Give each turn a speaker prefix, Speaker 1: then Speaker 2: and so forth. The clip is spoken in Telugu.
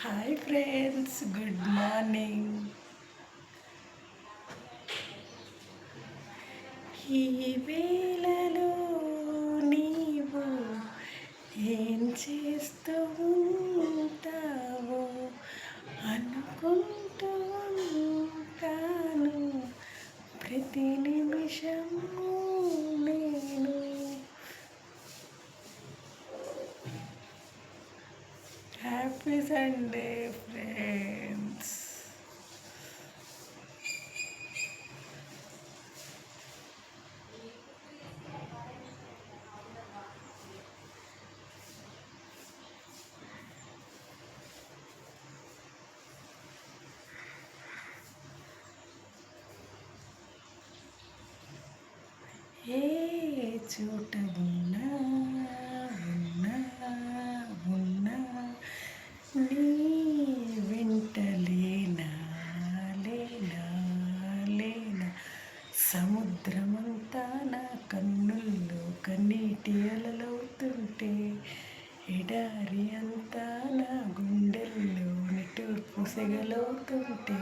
Speaker 1: Hi friends, good morning. ఈ వేళలో నీవు ఏం చేస్తూ ఉంటావో అనుకుంటూ ఉంటాను ప్రతి నిమిషము నేను. Happy Sunday friends. ఏ చోట ఉన్నా ఉన్నా ఉన్నా నీ వెంట లేనా లేనా లేనా. సముద్రమంతా నా కన్నుల్లో కన్నీటి అలలవుతుంటే, ఎడారి అంతా నా గుండెల్లో నిట్టూర్పు సెగలవుతుంటే,